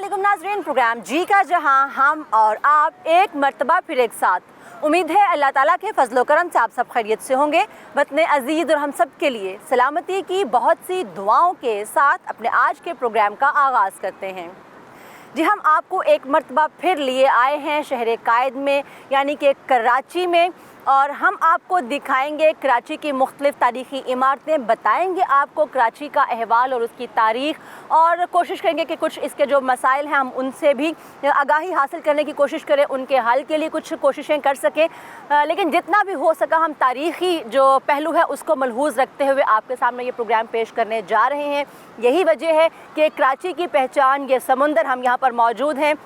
अस्सलामुअलैकुम नाज़रीन, प्रोग्राम जी का जहां हम और आप एक मर्तबा फिर एक साथ। उम्मीद है अल्लाह ताला के फजलो करम से आप सब खैरियत से होंगे। वतन अजीज़ और हम सब के लिए सलामती की बहुत सी दुआओं के साथ अपने आज के प्रोग्राम का आगाज़ करते हैं। जी, हम आपको एक मर्तबा फिर लिए आए हैं शहर कायद में, यानी कि कराची में, और हम आपको दिखाएंगे कराची की मुख्तलिफ़ तारीख़ी इमारतें, बताएंगे आपको कराची का अहवाल और उसकी तारीख़, और कोशिश करेंगे कि कुछ इसके जो मसाइल हैं हम उनसे भी आगाही हासिल करने की कोशिश करें, उनके हल के लिए कुछ कोशिशें कर सकें। लेकिन जितना भी हो सका हम तारीख़ी जो पहलू है उसको मलहूज़ रखते हुए आपके सामने ये प्रोग्राम पेश करने जा रहे हैं। यही वजह है कि कराची की पहचान ये समुंदर, हम यहाँ पर मौजूद हैं।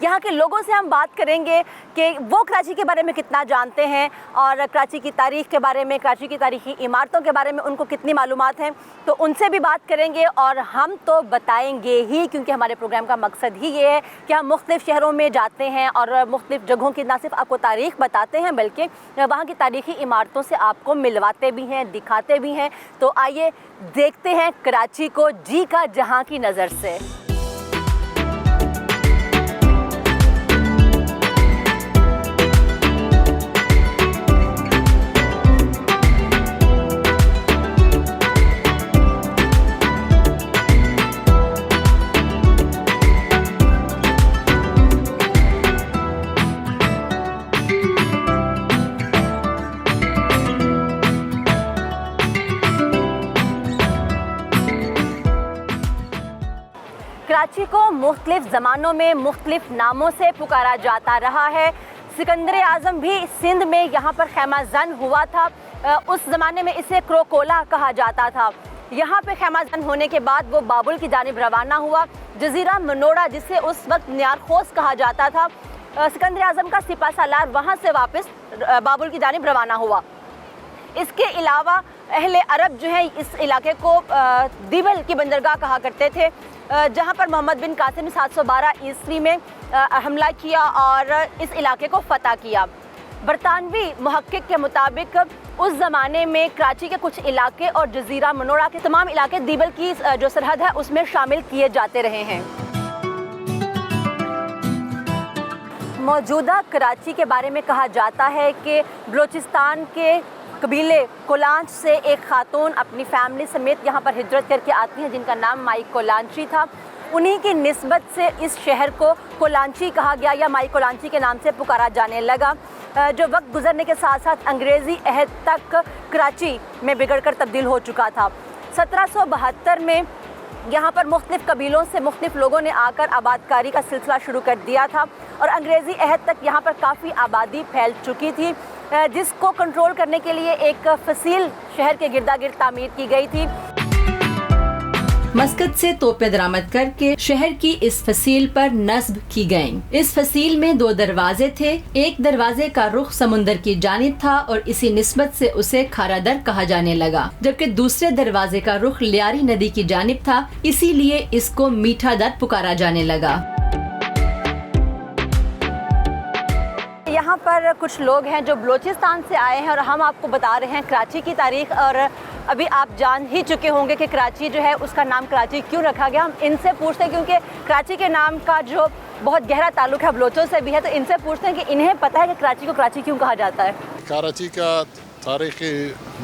यहाँ के लोगों से हम बात करेंगे कि वो कराची के बारे में कितना जानते हैं और कराची की तारीख़ के बारे में, कराची की तारीख़ी इमारतों के बारे में उनको कितनी मालूमात हैं, तो उनसे भी बात करेंगे। और हम तो बताएंगे ही, क्योंकि हमारे प्रोग्राम का मकसद ही ये है कि हम मुख्तलिफ़ शहरों में जाते हैं और मुख्तलिफ़ जगहों की न सिर्फ आपको तारीख़ बताते हैं बल्कि वहाँ की तारीख़ी इमारतों से आपको मिलवाते भी हैं, दिखाते भी हैं। तो आइए देखते हैं कराची को जी का जहाँ की नज़र से। कराची को मुख्तलिफ़ ज़मानों में मुख्तलिफ़ नामों से पुकारा जाता रहा है। सिकंदर आज़म भी सिंध में यहाँ पर खैमा जन हुआ था। उस ज़माने में इसे क्रोकोला कहा जाता था। यहाँ पे खैमा जन होने के बाद वो बाबुल की जानिब रवाना हुआ। जज़ीरा मनोड़ा, जिसे उस वक्त न्यारखोस कहा जाता था, सिकंदर आज़म का सिपा सालार वहाँ से वापस बाबुल की जानिब रवाना हुआ। इसके अलावा अहले अरब जो है इस इलाके को दीवल की बंदरगाह कहा करते थे, जहां पर मोहम्मद बिन कासिम 712 ईस्वी में हमला किया और इस इलाके को फतह किया। बरतानवी मुहक्किक के मुताबिक उस ज़माने में कराची के कुछ इलाके और जज़ीरा मनोड़ा के तमाम इलाके दीवल की जो सरहद है उसमें शामिल किए जाते रहे हैं। मौजूदा कराची के बारे में कहा जाता है कि बलूचिस्तान के कबीले कोलांच से एक खातून अपनी फैमिली समेत यहाँ पर हिजरत करके आती हैं, जिनका नाम माई कोलांची था। उन्हीं की निस्बत से इस शहर को कोलांची कहा गया या माई कोलांची के नाम से पुकारा जाने लगा, जो वक्त गुजरने के साथ साथ अंग्रेज़ी अहद तक कराची में बिगड़कर तब्दील हो चुका था। 1772 में यहाँ पर मुख्तलिफ़ कबीलों से मुख्तलिफ़ लोगों ने आकर आबादकारी का सिलसिला शुरू कर दिया था और अंग्रेज़ी अहद तक यहाँ पर काफ़ी आबादी फैल चुकी थी, जिसको कंट्रोल करने के लिए एक फसील शहर के गिरदागिर्द तामीर की गई थी। मस्कत से तोपें दरामद करके शहर की इस फसील पर नस्ब की गयी। इस फसील में 2 दरवाजे थे। एक दरवाजे का रुख समुंदर की जानिब था और इसी निस्बत से उसे खारादर कहा जाने लगा, जबकि दूसरे दरवाजे का रुख लियारी नदी की जानिब था, इसीलिए इसको मीठा दर पुकारा जाने लगा। यहाँ पर कुछ लोग हैं जो बलूचिस्तान से आए हैं और हम आपको बता रहे हैं कराची की तारीख़। और अभी आप जान ही चुके होंगे कि कराची जो है उसका नाम कराची क्यों रखा गया। हम इनसे पूछते हैं, क्योंकि कराची के नाम का जो बहुत गहरा ताल्लुक है बलोचों से भी है, तो इनसे पूछते हैं कि इन्हें पता है कि कराची को कराची क्यों कहा जाता है। कराची का तारीख़ी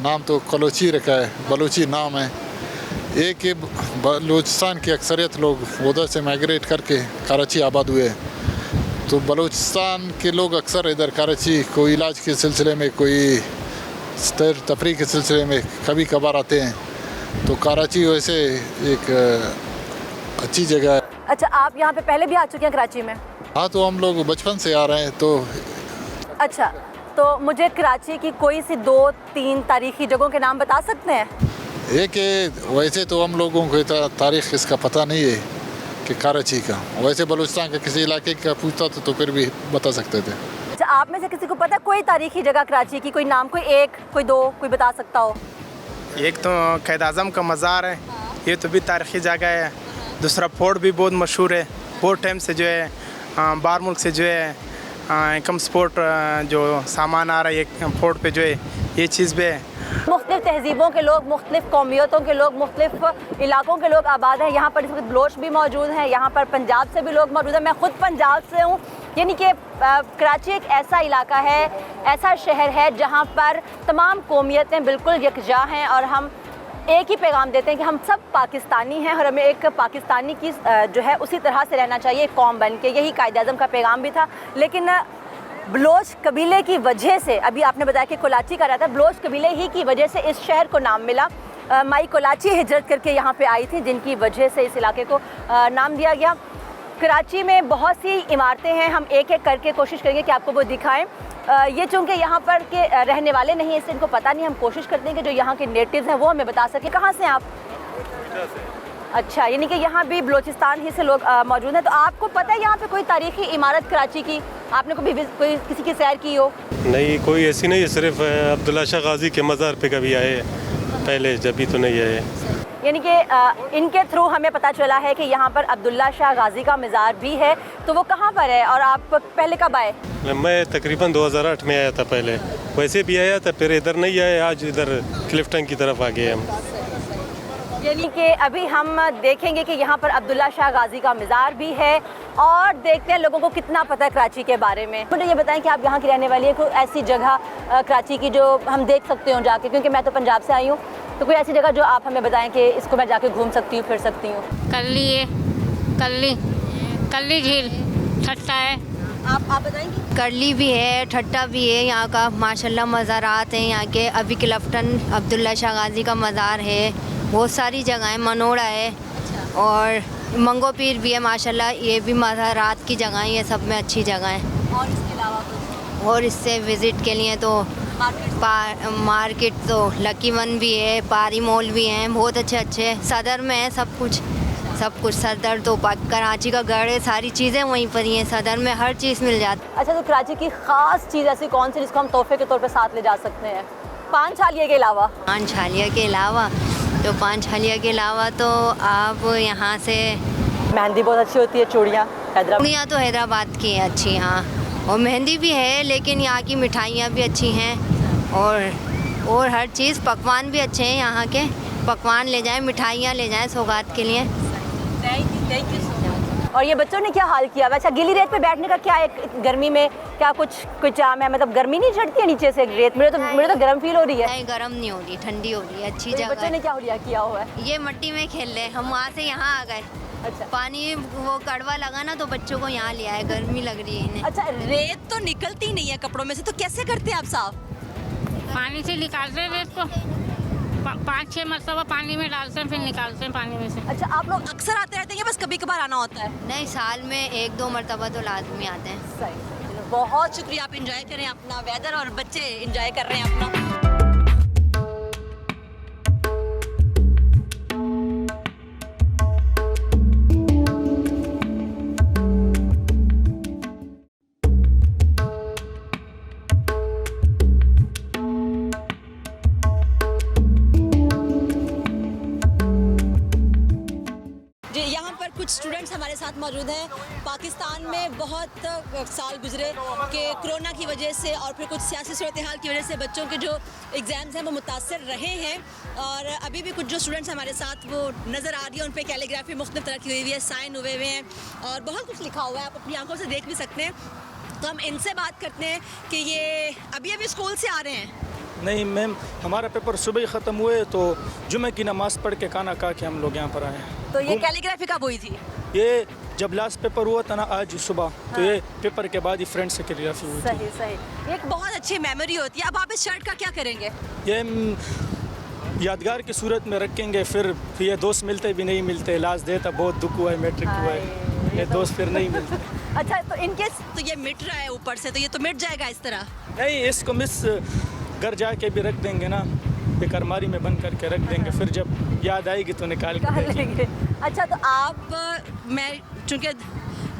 नाम तो कलोची रखा है, बलूची नाम है। एक कि बलूचिस्तान की अक्सरियत लोग उधर से माइग्रेट करके कराची आबाद हुए, तो बलूचिस्तान के लोग अक्सर इधर कराची कोई इलाज के सिलसिले में, कोई तफरीह के सिलसिले में कभी कभार आते हैं। तो कराची वैसे एक अच्छी जगह है। अच्छा, आप यहाँ पे पहले भी आ चुके हैं कराची में? हाँ, तो हम लोग बचपन से आ रहे हैं। तो अच्छा, तो मुझे कराची की कोई सी 2-3 तारीख़ी जगहों के नाम बता सकते हैं? एक वैसे तो हम लोगों को तारीख़ इसका पता नहीं है कि कराची का, वैसे बलूचिस्तान के किसी इलाके का पूछता तो फिर भी बता सकते थे। अच्छा, आप में से किसी को पता कोई तारीख़ी जगह कराची की, कोई नाम, कोई 1, कोई 2, कोई बता सकता हो? एक तो कैद आज़म का मज़ार है, ये तो भी तारीख़ी जगह है। दूसरा फोर्ट भी बहुत मशहूर है। फोर्ट टाइम से जो है बाहर मुल्क से जो है कम स्पोर्ट जो सामान आ रहा है फोर्ट पे जो है, ये चीज़ भी है। मुख्तलिफ तहजीबों के लोग, मुख्तलिफ कौमियतों के लोग, मुख्तलिफ इलाकों के लोग आबाद हैं। यहाँ पर इस वक्त बलोच भी मौजूद हैं, यहाँ पर पंजाब से भी लोग मौजूद हैं। मैं ख़ुद पंजाब से हूँ। यानी कि कराची एक ऐसा इलाका है, ऐसा शहर है जहाँ पर तमाम कौमियतें बिल्कुल यकजा हैं और हम एक ही पैगाम देते हैं कि हम सब पाकिस्तानी हैं और हमें एक पाकिस्तानी की जो है उसी तरह से रहना चाहिए, एक कौम बन के। यही कायद-ए-आज़म का पैगाम भी था। लेकिन बलोच कबीले की वजह से, अभी आपने बताया कि कोलाची का रहता है, बलोच कबीले ही की वजह से इस शहर को नाम मिला। माई कोलाची हिजरत करके यहाँ पे आई थी, जिनकी वजह से इस इलाके को नाम दिया गया। कराची में बहुत सी इमारतें हैं, हम एक एक करके कोशिश करेंगे कि आपको वो दिखाएं। ये चूँकि यहाँ पर के रहने वाले नहीं हैं, इससे इनको पता नहीं। हम कोशिश करते हैं कि जो यहाँ के नेटिव्स हैं वो हमें बता सकें। कहाँ से हैं आप? अच्छा, यानी कि यहाँ भी बलोचिस्तान ही से लोग मौजूद हैं। तो आपको पता है यहाँ पे कोई तारीखी इमारत कराची की, आपने कोई किसी की सैर की हो? नहीं, कोई ऐसी नहीं है, सिर्फ अब्दुल्ला शाह गाजी के मज़ार पे कभी आए, पहले जब भी तो नहीं आए। यानी कि इनके थ्रू हमें पता चला है कि यहाँ पर अब्दुल्ला शाह गाजी का मज़ार भी है। तो वो कहाँ पर है और आप पहले कब आए? मैं तकरीबन 2008 में आया था, पहले वैसे भी आया था, फिर इधर नहीं आए, आज इधर क्लिफ्टन की तरफ आ गए हम। यानी कि अभी हम देखेंगे कि यहाँ पर अब्दुल्ला शाह गाजी का मज़ार भी है और देखते हैं लोगों को कितना पता है कराची के बारे में। मुझे ये बताएं कि आप यहाँ की रहने वाली है, कोई ऐसी जगह कराची की जो हम देख सकते हो जाके, क्योंकि मैं तो पंजाब से आई हूँ, तो कोई ऐसी जगह जो आप हमें बताएं कि इसको मैं जाके घूम सकती हूँ, फिर सकती हूँ? कल्ली है, कल्ली झील, ठट्टा है। आप बताएंगे? करली भी है, ठट्टा भी है। यहाँ का माशाल्लाह मज़ारात हैं यहाँ के। अभी क्लिफ्टन अब्दुल्ला शाह गाजी का मज़ार है, बहुत सारी जगहें, मनोड़ा है और मंगो पीर भी है माशाल्लाह। ये भी मज़ारात की जगह, ये सब में अच्छी जगह हैं। और इसके अलावा कुछ? और इससे विज़िट के लिए तो मार्केट तो लकी वन भी है, पारी मॉल भी हैं, बहुत अच्छे सदर में है सब कुछ। सदर तो कराची का गढ़ है, सारी चीज़ें वहीं पर ही हैं। सदर में हर चीज़ मिल जाती है। अच्छा, तो कराची की ख़ास चीज़ ऐसी कौन सी जिसको हम तोहफे के तौर पे साथ ले जा सकते हैं, पान छालिया के अलावा? पान छालिया के अलावा तो आप यहाँ से मेहंदी बहुत अच्छी होती है, चूड़ियाँ हैदराबाद। चूड़ियाँ तो हैदराबाद की हैं अच्छी, हाँ, और मेहंदी भी है, लेकिन यहाँ की मिठाइयाँ भी अच्छी हैं और हर चीज़, पकवान भी अच्छे हैं यहाँ के। पकवान ले जाएं, मिठाइयाँ ले जाएं सौगात के लिए। Thank you. और ये बच्चों ने क्या हाल किया? अच्छा, गीली रेत पे बैठने का क्या है गर्मी में, क्या कुछ चाम है? मतलब गर्मी नहीं चढ़ती है नीचे से रेत? मुझे तो गर्म फील हो रही है। नहीं, गर्म नहीं हो रही, ठंडी हो रही है, अच्छी जगह। बच्चों ने क्या किया हुआ है? ये मिट्टी में खेल रहे, हम वहाँ से यहाँ आ गए। अच्छा, पानी वो कड़वा लगा ना, तो बच्चों को यहाँ ले आए, गर्मी लग रही है इन्हें। अच्छा, रेत तो निकलती नहीं है कपड़ों में से, तो कैसे करते हैं आप साफ? पानी से निकालते हैं रेत को, 5-6 मरतबा पानी में डालते हैं, फिर निकालते हैं पानी में से। अच्छा, आप लोग अक्सर आते रहते हैं या बस कभी कभार आना होता है? नहीं, साल में 1-2 मरतबा तो लाजमी आते हैं। सही, बहुत शुक्रिया। आप इंजॉय करें अपना वेदर और बच्चे इंजॉय कर रहे हैं अपना। कुछ स्टूडेंट्स हमारे साथ मौजूद हैं। पाकिस्तान में बहुत साल गुजरे कि कोरोना की वजह से और फिर कुछ सियासी सूरत हाल की वजह से बच्चों के जो एग्ज़ाम्स हैं वो मुतासर रहे हैं, और अभी भी कुछ जो स्टूडेंट्स हमारे साथ वो नज़र आ रही है, उन पर कैलीग्राफी मुख्तलिफ तरह की हुई है, साइन हुए हुए हैं और बहुत कुछ लिखा हुआ है, आप अपनी आंखों से देख भी सकते हैं। तो हम इनसे बात करते हैं कि ये अभी स्कूल से आ रहे हैं। नहीं मैम, हमारा पेपर सुबह ही ख़त्म हुए तो जुमे की नमाज़ पढ़ के खाना खा के हम लोग यहाँ पर आए हैं। तो ये कैलीग्राफी कब हुई थी? ये जब लास्ट पेपर हुआ था ना आज सुबह, हाँ। तो ये पेपर के बाद ही फ्रेंड्स से कैलीग्राफी हुई थी। सही, एक बहुत अच्छी मेमोरी होती है। अब आप इस शर्ट का क्या करेंगे? ये यादगार की सूरत में रखेंगे, फिर ये दोस्त मिलते भी नहीं मिलते। लास्ट डे था, बहुत दुख हुआ है, मैट्रिक हुआ है, ये दोस्त फिर नहीं मिलते। अच्छा, तो इनकेस तो ये मिट रहा है ऊपर से, तो ये तो मिट जाएगा इस तरह? नहीं, इसको मिस घर जाके भी रख देंगे ना, एक अलमारी में बंद करके रख देंगे, फिर जब याद आएगी तो निकाल लेंगे। अच्छा, तो आप, मैं चूँकि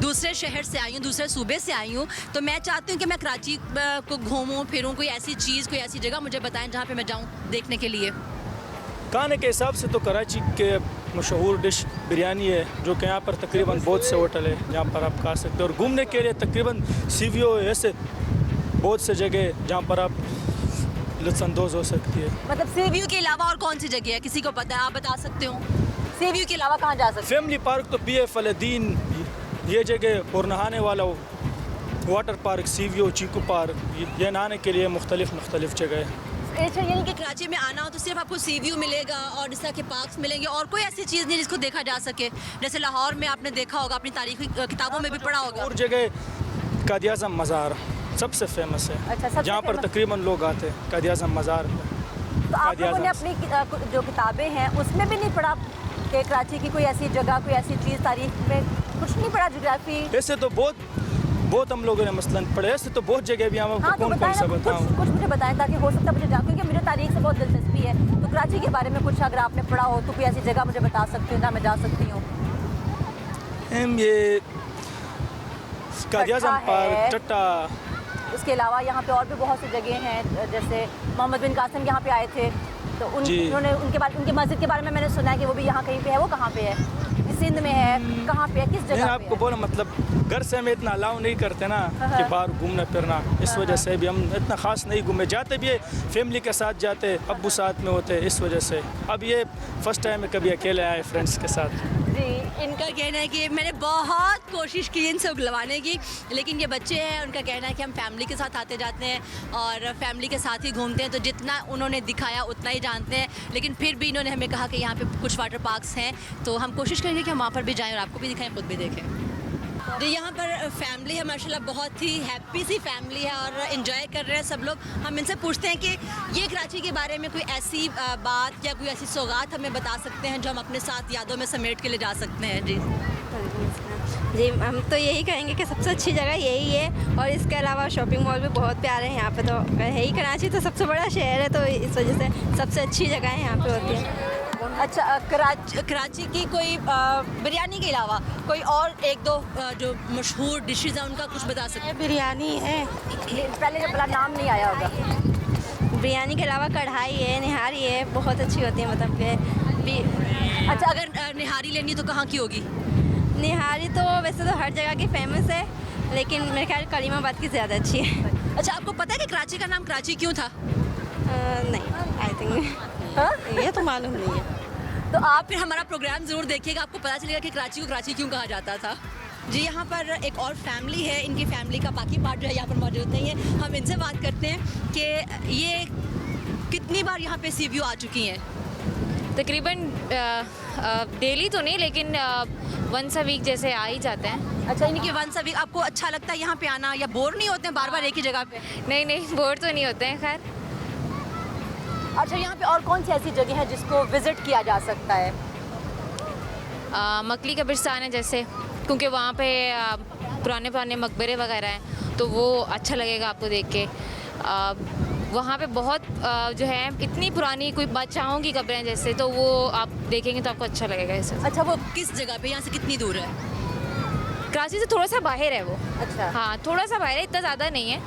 दूसरे शहर से आई हूँ, दूसरे सूबे से आई हूँ, तो मैं चाहती हूँ कि मैं कराची को घूमूँ फिरूँ, कोई ऐसी चीज़, कोई ऐसी जगह मुझे बताएं जहाँ पे मैं जाऊँ देखने के लिए। खाने के हिसाब से तो कराची के मशहूर डिश बिरयानी है, जो कि यहाँ पर तकरीबन बहुत से होटल है जहाँ पर आप खा सकते हो, और घूमने के लिए तकरीबन सीवीओ ऐसे बहुत से जगह जहाँ पर आप लुत्फ़अंदोज़ हो सकती है। मतलब सी व्यू के अलावा और कौन सी जगह है, किसी को पता है, आप बता सकते हो? सी व्यू के अलावा कहाँ जा सकते फैमिली पार्क तो बी फलदीन ये जगह, और नहाने वाला वाटर पार्क, सी व्यू, चीकू पार्क, ये नहाने के लिए मुख्तलिफ जगह है। हैं? अच्छा, यानी कि कराची में आना हो तो सिर्फ आपको सी व्यू मिलेगा और इस तरह के पार्क्स मिलेंगे, और कोई ऐसी चीज़ नहीं जिसको देखा जा सके? जैसे लाहौर में आपने देखा होगा, अपनी तारीखी किताबों में भी पढ़ा होगा। और जगह कादियाज़म मज़ार सबसे फेमस है। अच्छा, सबसे जहाँ पर famous। तकरीबन लोग आते हैं कादियाज़म मज़ार पर। तो आप लोगों ने अपनी जो किताबें हैं उसमें भी नहीं पढ़ा कि कराची की कोई ऐसी जगह, कोई ऐसी चीज़, तारीख में कुछ नहीं पढ़ा? ज्योग्राफी ऐसे तो बहुत हम लोगों ने मसलन पढ़े, ऐसे तो बहुत जगह भी हम आपको हाँ, तो कौन बताएं सा ना, बताऊँ। कुछ मुझे बताएं ताकि हो सकता है मुझे जान, क्योंकि मुझे तारीख से बहुत दिलचस्पी है। तो कराची के बारे में कुछ अगर आपने पढ़ा हो तो कोई ऐसी जगह मुझे बता सकते हो ना, मैं जा सकती हूँ? ये कादियाज़म पार्क, टट्टा। उसके अलावा यहाँ पे और भी बहुत सी जगह हैं, जैसे मोहम्मद बिन कासिम यहाँ पे आए थे, तो उन्होंने उनके मस्जिद के बारे में मैंने सुना है कि वो भी यहाँ कहीं पे है। वो कहाँ पे है? सिंध में है? कहाँ पे है, किस जगह पे है? आपको बोला मतलब घर से हमें इतना अलाउ नहीं करते ना कि बाहर घूमना फिरना, इस वजह से भी हम इतना ख़ास नहीं घूमे। जाते भी है फैमिली के साथ जाते, अब्बू साथ में होते, इस वजह से। अब ये फर्स्ट टाइम है कभी अकेले आए फ्रेंड्स के साथ। जी, इनका कहना है कि मैंने बहुत कोशिश की इनसे उगलवाने की, लेकिन ये बच्चे हैं, उनका कहना है कि हम फैमिली के साथ आते जाते हैं और फैमिली के साथ ही घूमते हैं, तो जितना उन्होंने दिखाया उतना ही जानते हैं। लेकिन फिर भी इन्होंने हमें कहा कि यहाँ पे कुछ वाटर पार्क्स हैं, तो हम कोशिश करेंगे कि हम वहाँ पर भी जाएँ और आपको भी दिखाएँ, खुद भी देखें। जो यहाँ पर फैमिली है माशाल्लाह, बहुत ही हैप्पी सी फैमिली है और एंजॉय कर रहे हैं सब लोग। हम इनसे पूछते हैं कि ये कराची के बारे में कोई ऐसी बात या कोई ऐसी सौगात हमें बता सकते हैं जो हम अपने साथ यादों में समेट के ले जा सकते हैं। जी, हम तो यही कहेंगे कि सबसे अच्छी जगह यही है, और इसके अलावा शॉपिंग मॉल भी बहुत प्यारे हैं यहाँ पे, तो है ही कराची तो सबसे बड़ा शहर है, तो इस वजह से सबसे अच्छी जगह है यहाँ पे होती है। अच्छा, कराची की कोई बिरयानी के अलावा कोई और एक दो जो मशहूर डिशेज़ हैं उनका कुछ बता सकते हैं? बिरयानी है, पहले जब बड़ा नाम नहीं आया होगा। बिरयानी के अलावा कढ़ाई है, निहारी है, बहुत अच्छी होती है मतलब कि अच्छा, अगर निहारी लेनी तो कहाँ की होगी? निहारी तो वैसे तो हर जगह की फेमस है, लेकिन मेरे ख्याल करीमाबाद की ज़्यादा अच्छी है। अच्छा, आपको पता है कि कराची का नाम कराची क्यों था? नहीं, आई थिंक ये तो मालूम नहीं है। तो आप फिर हमारा प्रोग्राम ज़रूर देखिएगा, आपको पता चलेगा कि कराची को कराची क्यों कहा जाता था। जी, यहाँ पर एक और फैमिली है, इनकी फैमिली का बाकी पार्ट जो है यहाँ पर मौजूद नहीं है। हम इनसे बात करते हैं कि ये कितनी बार यहाँ पे सी व्यू आ चुकी हैं? तकरीबन डेली तो नहीं, लेकिन वंस अ वीक जैसे आ ही जाते हैं। अच्छा, यानी कि वंस अ वीक। आपको अच्छा लगता है यहाँ पे आना, या बोर नहीं होते हैं बार बार एक ही जगह पे? नहीं, बोर तो नहीं होते हैं खैर। अच्छा, यहाँ पे और कौन सी ऐसी जगह है जिसको विज़िट किया जा सकता है? मकली कब्रिस्तान है जैसे, क्योंकि वहाँ पे पुराने मकबरे वगैरह हैं, तो वो अच्छा लगेगा आपको देख के। वहाँ पे बहुत जो है इतनी पुरानी कोई बादशाहों की कब्रें हैं जैसे, तो वो आप देखेंगे तो आपको अच्छा लगेगा इससे। अच्छा, वो किस जगह पे, यहाँ से कितनी दूर है? कराची से थोड़ा सा बाहर है वो। अच्छा, हाँ, थोड़ा सा बाहर है, इतना ज़्यादा नहीं है,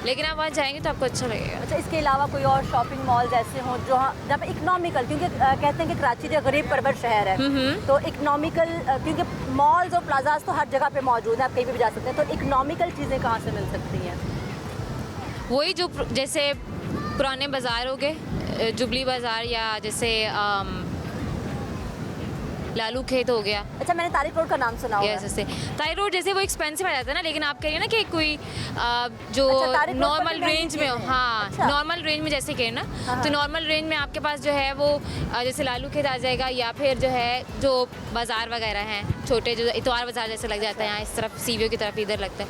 लेकिन आप वहाँ जाएंगे तो आपको अच्छा लगेगा। अच्छा, इसके अलावा कोई और शॉपिंग मॉल्स ऐसे हों जो जहाँ पे इकोनॉमिकल, क्योंकि कहते हैं कि कराची जो गरीब परवर शहर है, तो इकोनॉमिकल, क्योंकि मॉल्स और प्लाजाज तो हर जगह पे मौजूद है, आप कहीं भी जा सकते हैं, तो इकोनॉमिकल चीज़ें कहाँ से मिल सकती हैं? वही जो जैसे पुराने बाज़ार हो गए, जुबली बाज़ार, या जैसे लालू खेत हो गया। अच्छा, मैंने तारिक रोड का नाम सुना हुआ है। जैसे तारिक रोड जैसे वो एक्सपेंसिव आ जाता है ना, लेकिन आप कह रही हैं ना कि कोई जो अच्छा, नॉर्मल रेंज में हो। हाँ, अच्छा। नॉर्मल रेंज में जैसे कह ना, तो नॉर्मल रेंज में आपके पास जो है वो जैसे लालू खेत आ जाएगा, या फिर जो है जो बाज़ार वगैरह हैं छोटे, जो इतवार बाज़ार जैसे लग जाता है यहाँ इस तरफ, सीवियो की तरफ इधर लगता है,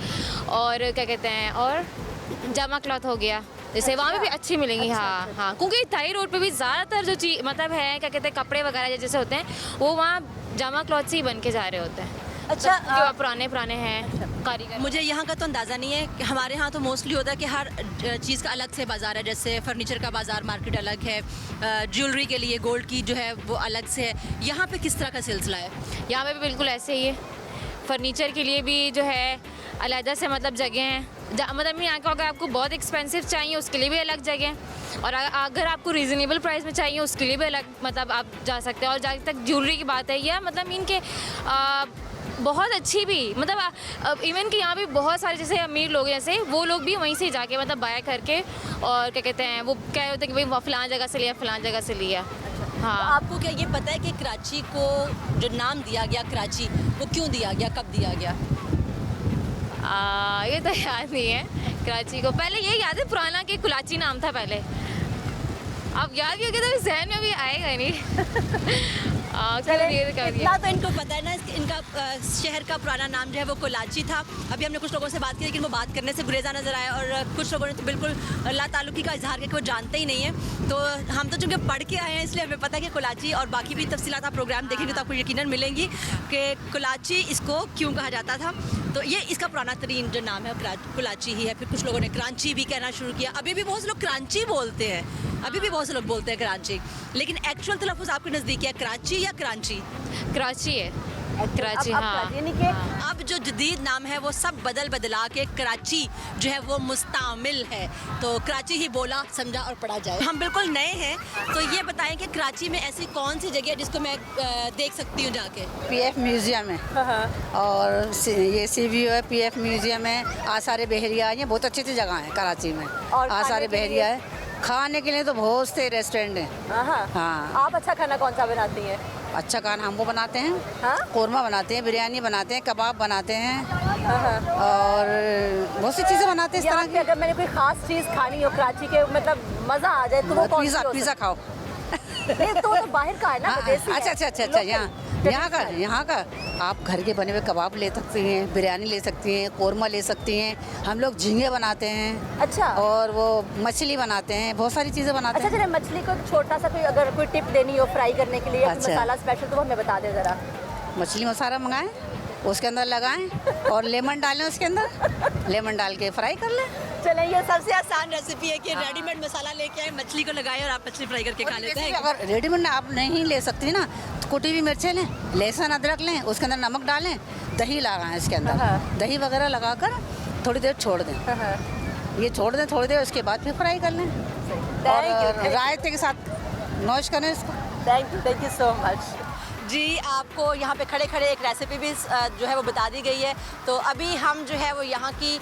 और क्या कहते हैं, और जामा क्लॉथ हो गया जैसे, वहाँ पे भी अच्छी मिलेंगी। हाँ, क्योंकि ताई रोड पे भी ज़्यादातर जो चीज़ मतलब है क्या कहते हैं कपड़े वगैरह जैसे होते हैं, वो वहाँ जामा क्लॉथ से ही बन के जा रहे होते हैं। अच्छा, पुराने हैं कारीगर। मुझे यहाँ का तो अंदाज़ा नहीं है कि हमारे यहाँ तो मोस्टली होता है कि हर चीज़ का अलग से बाज़ार है, जैसे फर्नीचर का बाज़ार मार्केट अलग है, ज्वेलरी के लिए गोल्ड की जो है वो अलग से है। यहाँ पे किस तरह का सिलसिला है? यहाँ पे भी बिल्कुल ऐसे ही है, फर्नीचर के लिए भी जो है अलग से मतलब जगह हैं, मतलब यहाँ का अगर आपको बहुत एक्सपेंसिव चाहिए उसके लिए भी अलग जगह है, और अगर आपको रीज़नेबल प्राइस में चाहिए उसके लिए भी अलग मतलब आप जा सकते हैं। और जहाँ तक ज्वेलरी की बात है, या मतलब इनके बहुत अच्छी भी, मतलब इवन कि यहाँ भी बहुत सारे जैसे अमीर लोग हैं, जैसे वो लोग भी वहीं से जाके मतलब बाय करके और क्या कहते हैं, वो क्या होता है कि भाई फलां जगह से लिया, फलां जगह से लिया। हाँ। तो आपको क्या ये पता है कि कराची को जो नाम दिया गया कराची, वो क्यों दिया गया, कब दिया गया? ये तो याद नहीं है कराची को। पहले ये याद है पुराना कि कुलाची नाम था पहले। अब याद भी हो गया तो जहन में भी आएगा नहीं। इतना तो इनको पता है ना, इनका शहर का पुराना नाम जो है वो कोलाची था। अभी हमने कुछ लोगों से बात की, लेकिन वो बात करने से गुरेजा नजर आया, और कुछ लोगों ने तो बिल्कुल ला ताल्लुकी का इजहार किया कि वो जानते ही नहीं है। तो हम तो चूँकि पढ़ के आए हैं, इसलिए हमें पता है कि कोलाची, और बाकी भी तफसीलात आप प्रोग्राम देखेंगे तो आपको यकीनन मिलेंगी कि कोलाची इसको क्यों कहा जाता था। तो ये इसका पुराना तरीन जो नाम है कोलाची ही है। फिर कुछ लोगों ने कराची भी कहना शुरू किया। अभी भी बहुत से लोग कराची बोलते हैं, अभी भी बहुत से लोग बोलते हैं कराची, लेकिन एक्चुअल तलफ़्फ़ुज़ आपके नज़दीक है कराची या कराची? कराची है, कराची। हाँ, यानी कि अब जो जदीद नाम है वो सब बदला के कराची जो है वो मुस्तामिल है। तो कराची ही बोला, समझा और पढ़ा जाए। हम बिल्कुल नए हैं, तो ये बताएं कि कराची में ऐसी कौन सी जगह है जिसको मैं देख सकती हूँ जाके? PF म्यूज़ियम है, और ये CVO है, PF म्यूज़ियम है, आसार बहरिया, ये बहुत अच्छी अच्छी जगह है कराची में। और आसार बहरिया है, खाने के लिए तो बहुत से रेस्टोरेंट हैं। हाँ। आप अच्छा खाना कौन सा बनाती हैं? अच्छा खाना हम वो बनाते हैं, हाँ? कोरमा बनाते हैं, बिरयानी बनाते हैं, कबाब बनाते हैं, और बहुत सी चीज़ें बनाते हैं इस तरह की। अगर मैंने कोई खास चीज़ खानी हो कराची के, मतलब मज़ा आ जाए, तो वो कौन सी? पिज़्ज़ा खाओ। नहीं, तो बाहर का है ना। अच्छा, यहाँ का आप घर के बने हुए कबाब ले सकती हैं, बिरयानी ले सकती हैं, कोरमा ले सकती हैं। हम लोग झींगे बनाते हैं। अच्छा। और वो मछली बनाते हैं, बहुत सारी चीज़ें बनाते हैं। अच्छा, चलिए मछली को छोटा सा कोई अगर कोई टिप देनी हो फ्राई करने के लिए, अच्छा। मसाला स्पेशल, तो हमें बता दें ज़रा। मछली मसाला मंगाएं, उसके अंदर लगाएं और लेमन डालें, उसके अंदर लेमन डाल के फ्राई कर लें। चलें, ये सबसे आसान रेसिपी है कि रेडीमेड मसाला लेके आए, मछली को लगाएं और आप मछली फ्राई करके खा लेते हैं। अगर रेडीमेड आप नहीं ले सकती ना, तो कुटी हुई मिर्चें लें, लहसुन अदरक लें, उसके अंदर नमक डालें, दही लगाएं, इसके अंदर दही वगैरह लगाकर थोड़ी देर छोड़ दें। ये छोड़ दें थोड़ी देर, उसके बाद फिर फ्राई कर लें और रायते के साथ नोश करें इसको। थैंक यू सो मच जी। आपको यहाँ पे खड़े खड़े एक रेसिपी भी जो है वो बता दी गई है। तो अभी हम जो है वो यहाँ की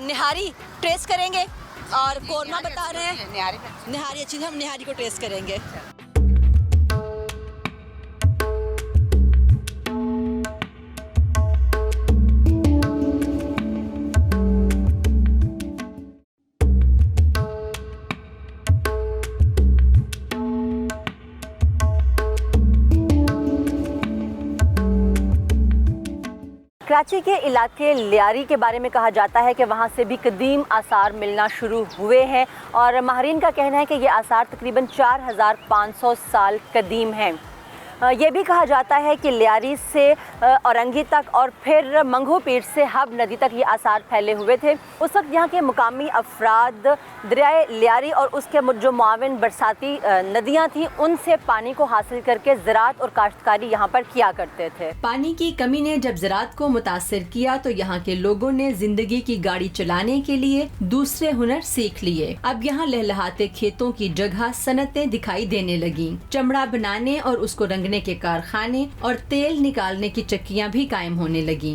निहारी टेस्ट करेंगे, और कोरमा बता रहे हैं निहारी अच्छी, हम निहारी को टेस्ट करेंगे। कराची के इलाके लियारी के बारे में कहा जाता है कि वहाँ से भी कदीम आसार मिलना शुरू हुए हैं, और माहरीन का कहना है कि ये आसार तकरीबन 4500 साल कदीम हैं। ये भी कहा जाता है कि लियारी से औरंगी तक और फिर मंगो पीर से हब नदी तक ये आसार फैले हुए थे। उस वक्त यहाँ के मुकामी अफराद दरियाए लियारी और उसके जो मुआविन बरसाती नदियाँ थीं, उनसे पानी को हासिल करके ज़राअत और काश्तकारी यहाँ पर किया करते थे। पानी की कमी ने जब ज़राअत को मुतासिर किया तो यहाँ के लोगों ने जिंदगी की गाड़ी चलाने के लिए दूसरे हुनर सीख लिए। अब यहाँ लहलहाते खेतों की जगह सनतें दिखाई देने लगी। चमड़ा बनाने और उसको रंगने के कारखाने और तेल निकालने की चक्कियाँ भी कायम होने लगी।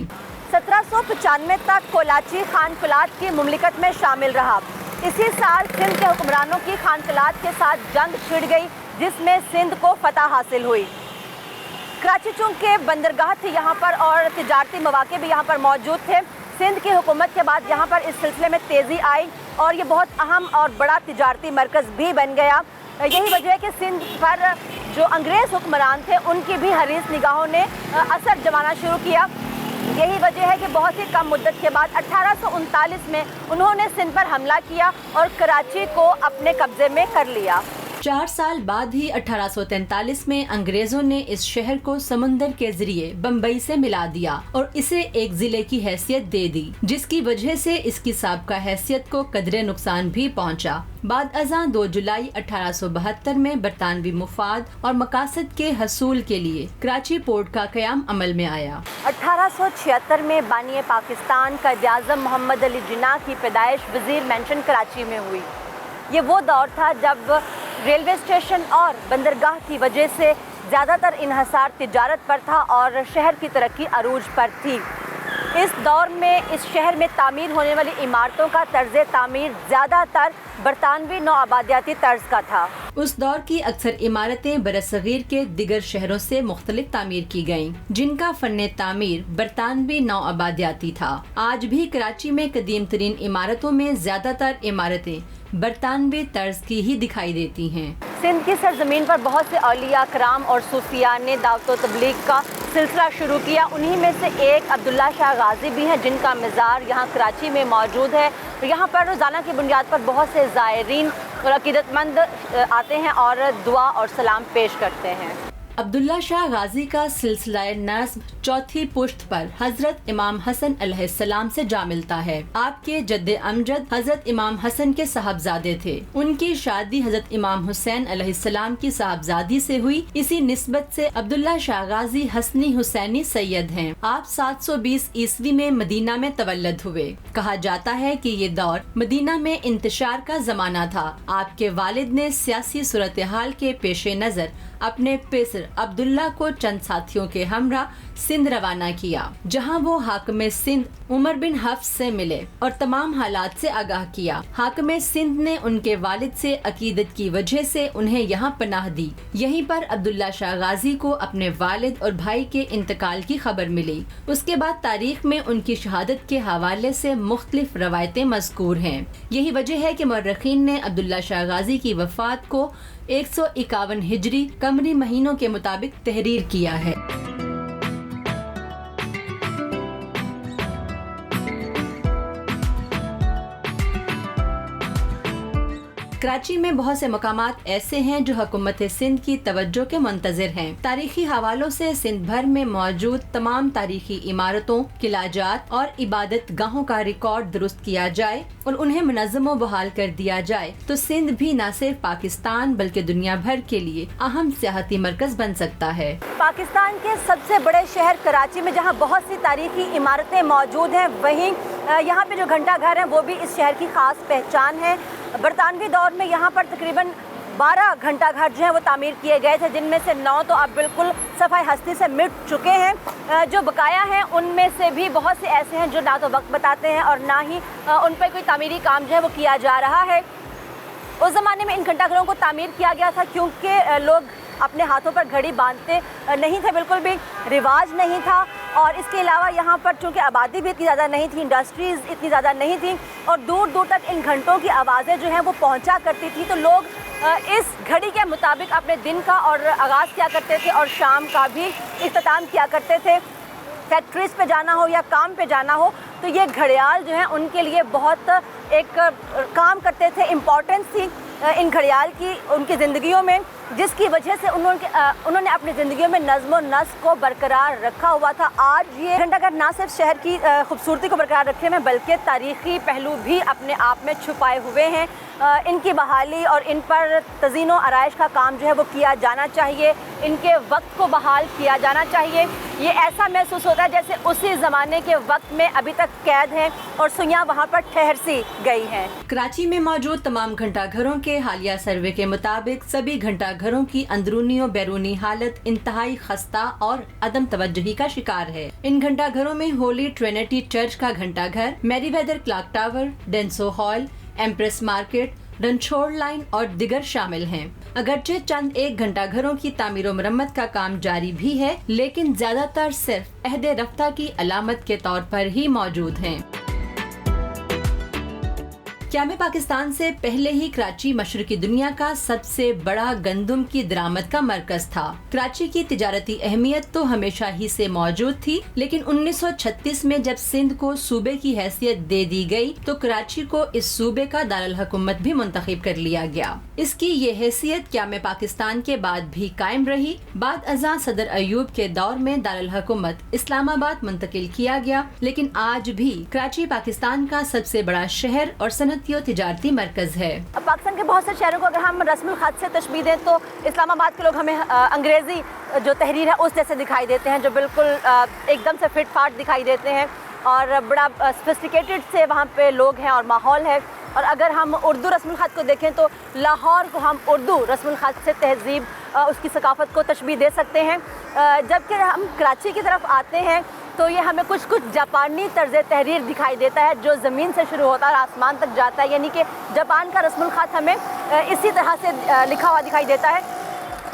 1795 तक कोलाची खानकुलात की मुमलिकत में शामिल रहा। इसी साल सिंध के हुक्मरानों की खानकुलात के साथ जंग छिड़ गई, जिसमें सिंध को फतह हासिल हुई। कराची चूँकि बंदरगाह थी यहाँ पर और तिजारती मौके भी यहाँ पर मौजूद थे, सिंध की हुकूमत के बाद यहाँ पर इस सिलसिले में तेज़ी आई और ये बहुत अहम और बड़ा तिजारती मरकज़ भी बन गया। यही वजह है कि सिंध पर जो अंग्रेज़ हुक्मरान थे उनकी भी हरीस निगाहों ने असर जमाना शुरू किया। यही वजह है कि बहुत ही कम मुद्दत के बाद 1839 में उन्होंने सिंध पर हमला किया और कराची को अपने कब्जे में कर लिया। 4 साल बाद ही 1843 में अंग्रेजों ने इस शहर को समुंदर के जरिए बम्बई से मिला दिया और इसे एक जिले की हैसियत दे दी, जिसकी वजह से इसकी साबिका हैसियत को कदरे नुकसान भी पहुंचा। बाद अज़ां 2 जुलाई 1872 में बरतानवी मुफाद और मकासद के हसूल के लिए कराची पोर्ट का क़याम अमल में आया। 1876 में बानी पाकिस्तान कायद-ए-आज़म मोहम्मद अली जिन्ना की पैदाइश वज़ीर मेंशन कराची में हुई। ये वो दौर था जब रेलवे स्टेशन और बंदरगाह की वजह से ज़्यादातर इन्हसार तिजारत पर था और शहर की तरक्की अरूज पर थी। इस दौर में इस शहर में तामीर होने वाली इमारतों का तर्ज तामीर ज़्यादातर बरतानवी नौआबादियाती तर्ज का था। उस दौर की अक्सर इमारतें बरसगीर के दिगर शहरों से मुख्तलिफ तामीर की गयीं, जिनका फन्ने तामीर बरतानवी नौआबादियाती था। आज भी कराची में कदीम तरीन इमारतों में ज़्यादातर इमारतें बरतानवी तर्ज की ही दिखाई देती हैं। सिंध की सरजमीन पर बहुत से औलिया कराम और सूफिया ने दावत व तबलीग का सिलसिला शुरू किया। उन्हीं में से एक अब्दुल्ला शाह गाजी भी हैं, जिनका मज़ार यहाँ कराची में मौजूद है। यहाँ पर रोज़ाना की बुनियाद पर बहुत से ज़ायरीन और अकीदतमंद आते हैं और दुआ और सलाम पेश करते हैं। अब्दुल्ला शाह गाजी का सिलसिला नस्ब चौथी पुश्त पर हजरत इमाम हसन अलैहिस्सलाम से जा मिलता है। आपके जद्दे अमजद हजरत इमाम हसन के साहबजादे थे। उनकी शादी हजरत इमाम हुसैन अलैहिस्सलाम की साहबजादी से हुई। इसी निस्बत से अब्दुल्ला शाह गाजी हसनी हुसैनी सैयद हैं। आप 720 ईस्वी में मदीना में तवल्लद हुए। कहा जाता है कि ये दौर मदीना में इंतशार का जमाना था। आपके वालिद ने सियासी सूरत हाल के पेश नज़र अपने पेसर अब्दुल्ला को चंद साथियों के हमरा सिंध रवाना किया, जहां वो हाकिम सिंध उमर बिन हफ्स से मिले और तमाम हालात से आगाह किया। हाकिम सिंध ने उनके वालिद से अकीदत की वजह से उन्हें यहाँ पनाह दी। यहीं पर अब्दुल्ला शाह गाजी को अपने वालिद और भाई के इंतकाल की खबर मिली। उसके बाद तारीख में उनकी शहादत के हवाले से मुख्तलिफ रवायतें मज़कूर हैं। यही वजह है कि मुर्रखीन ने अब्दुल्ला शाह गाजी की वफात को 151 हिजरी कमरी महीनों के मुताबिक तहरीर किया है। कराची में बहुत से मकामात ऐसे हैं जो हुकूमत सिंध की तवज्जो के मुंतज़िर हैं। तारीखी हवालों से सिंध भर में मौजूद तमाम तारीखी इमारतों, किलाजात और इबादत गाहों का रिकॉर्ड दुरुस्त किया जाए और उन्हें मुनज़्ज़म व बहाल कर दिया जाए तो सिंध भी न सिर्फ पाकिस्तान बल्कि दुनिया भर के लिए अहम सियाहती मरकज बन सकता है। पाकिस्तान के सबसे बड़े शहर कराची में जहाँ बहुत सी तारीखी इमारतें मौजूद हैं, वहीं यहाँ पे जो घंटा घर है वो भी इस शहर की खास पहचान है। बरतानवी दौर में यहाँ पर तकरीबन 12 घंटा घर जो है वो तामीर किए गए थे, जिनमें से 9 तो अब बिल्कुल सफाई हस्ती से मिट चुके हैं। जो बकाया हैं उनमें से भी बहुत से ऐसे हैं जो ना तो वक्त बताते हैं और ना ही उन पर कोई तामीरी काम जो है वो किया जा रहा है। उस ज़माने में इन घंटा घरों को तामीर किया गया था क्योंकि लोग अपने हाथों पर घड़ी बांधते नहीं थे, बिल्कुल भी रिवाज नहीं था। और इसके अलावा यहाँ पर चूँकि आबादी भी इतनी ज़्यादा नहीं थी, इंडस्ट्रीज़ इतनी ज़्यादा नहीं थी और दूर दूर तक इन घंटों की आवाज़ें जो हैं वो पहुँचा करती थी, तो लोग इस घड़ी के मुताबिक अपने दिन का और आगाज़ किया करते थे और शाम का भी इख्तिताम किया करते थे। फैक्ट्रीज़ पे जाना हो या काम पे जाना हो तो ये घड़ियाल जो हैं उनके लिए बहुत एक काम करते थे, इम्पोर्टेंस थी इन घड़ियाल की उनकी ज़िंदगियों में, जिसकी वजह से उन्होंने अपनी ज़िंदगियों में नज़्म व नस्क को बरकरार रखा हुआ था। आज ये घंटाघर ना सिर्फ शहर की खूबसूरती को बरकरार रखे में बल्कि तारीख़ी पहलू भी अपने आप में छुपाए हुए हैं। इनकी बहाली और इन पर तज़ीनो आराइश का काम जो है वो किया जाना चाहिए, इनके वक्त को बहाल किया जाना चाहिए। ये ऐसा महसूस होता है जैसे उसी ज़माने के वक्त में अभी तक कैद हैं और सुइयाँ वहाँ पर ठहर सी गई हैं। कराची में मौजूद तमाम घंटा घरों के हालिया सर्वे के मुताबिक सभी घंटा घरों की अंदरूनी और बैरूनी हालत इंतहाई खस्ता और अदम तवज्जुही का शिकार है। इन घंटा घरों में होली ट्रिनिटी चर्च का घंटा घर, Merryweather clock tower, Denso hall, empress market, Ranchhor line और दिगर शामिल हैं। अगरचे चंद एक घंटा घरों की तामीर और मरम्मत का काम जारी भी है, लेकिन ज्यादातर सिर्फ अहदे रफ्ता की अलामत के तौर पर ही मौजूद हैं। क्या में पाकिस्तान से पहले ही कराची मशरकी दुनिया का सबसे बड़ा गंदम की दरामद का मरकज था। कराची की तिजारती अहमियत तो हमेशा ही से मौजूद थी, लेकिन 1936 में जब सिंध को सूबे की हैसियत दे दी गई तो कराची को इस सूबे का दारुल हुकूमत भी मुंतखब कर लिया गया। इसकी ये हैसियत क्या में पाकिस्तान के बाद भी कायम रही। बाद अज़ां सदर अयूब के दौर में दारुल हुकूमत इस्लामाबाद मुंतकिल किया गया, लेकिन आज भी कराची पाकिस्तान का सबसे बड़ा शहर और सनत तिजारती मरकज है। पाकिस्तान के बहुत से शहरों को अगर हम रस्मुल खत से तशबीह दें तो इस्लामाबाद के लोग हमें अंग्रेजी जो तहरीर है उस जैसे दिखाई देते हैं, जो बिल्कुल एकदम से फिट फाट दिखाई देते हैं और बड़ा सोफिस्टिकेटेड से वहाँ पे लोग हैं और माहौल है। और अगर हम उर्दू रस्मुल ख़त को देखें तो लाहौर को हम उर्दू रस्मुल ख़त से तहज़ीब उसकी सकाफ़त को तशबीह दे सकते हैं। जबकि हम कराची की तरफ आते हैं तो ये हमें कुछ जापानी तर्ज़ तहरीर दिखाई देता है जो ज़मीन से शुरू होता है और आसमान तक जाता है, यानी कि जापान का रस्मुल ख़त हमें इसी तरह से लिखा हुआ दिखाई देता है।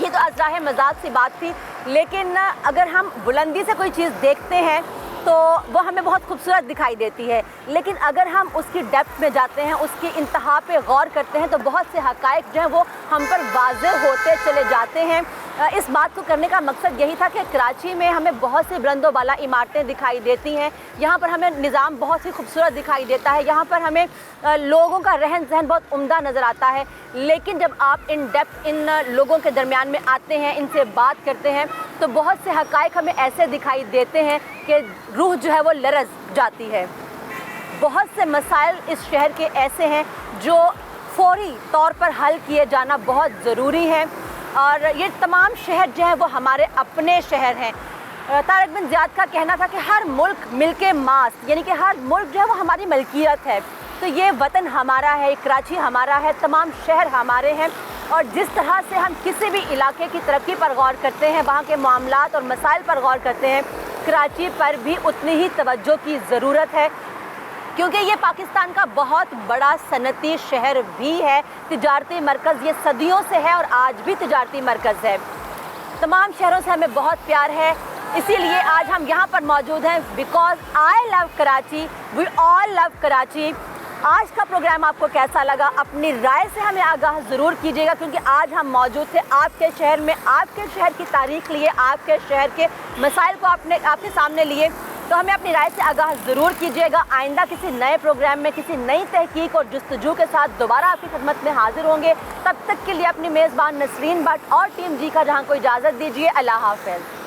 ये तो अज़राह मज़ाक सी बात थी, लेकिन अगर हम बुलंदी से कोई चीज़ देखते हैं तो वो हमें बहुत खूबसूरत दिखाई देती है, लेकिन अगर हम उसकी डेप्थ में जाते हैं, उसकी इंतहा पे गौर करते हैं तो बहुत से हक़ाइक़ जो हैं वो हम पर वाज़ेह होते चले जाते हैं। इस बात को करने का मकसद यही था कि कराची में हमें बहुत सी बुलंदो बाला इमारतें दिखाई देती हैं, यहाँ पर हमें निज़ाम बहुत ही खूबसूरत दिखाई देता है, यहाँ पर हमें लोगों का रहन सहन बहुत उम्दा नज़र आता है। लेकिन जब आप इन डेप्थ इन लोगों के दरमियान में आते हैं, इनसे बात करते हैं तो बहुत से हक़ाइक़ हमें ऐसे दिखाई देते हैं कि रूह जो है वो लरज़ जाती है। बहुत से मसाइल इस शहर के ऐसे हैं जो फ़ौरी तौर पर हल किए जाना बहुत ज़रूरी है, और ये तमाम शहर जो हैं वो हमारे अपने शहर हैं। तारिक बिन ज़ियाद का कहना था कि हर मुल्क मिलके मास्त, यानी कि हर मुल्क जो है वो हमारी मलकियत है। तो ये वतन हमारा है, कराची हमारा है, तमाम शहर हमारे हैं, और जिस तरह से हम किसी भी इलाके की तरक्की पर गौर करते हैं, वहाँ के मामलात और मसाइल पर गौर करते हैं, कराची पर भी उतनी ही तवज्जो की ज़रूरत है, क्योंकि ये पाकिस्तान का बहुत बड़ा सनती शहर भी है, तिजारती मरकज़ ये सदियों से है और आज भी तिजारती मरकज़ है। तमाम शहरों से हमें बहुत प्यार है, इसीलिए आज हम यहाँ पर मौजूद हैं because I love Karachi, we all love Karachi. आज का प्रोग्राम आपको कैसा लगा, अपनी राय से हमें आगाह ज़रूर कीजिएगा, क्योंकि आज हम मौजूद थे आपके शहर में, आपके शहर की तारीख़ लिए, आपके शहर के मसाइल को आपके सामने लिए, तो हमें अपनी राय से आगाह ज़रूर कीजिएगा। आइंदा किसी नए प्रोग्राम में किसी नई तहकीक और जुस्तजू के साथ दोबारा आपकी खिदमत में हाजिर होंगे। तब तक के लिए अपनी मेज़बान नसरीन भट्ट और टीम जी का जहाँ को इजाज़त दीजिए। अल्लाह हाफ़िज़।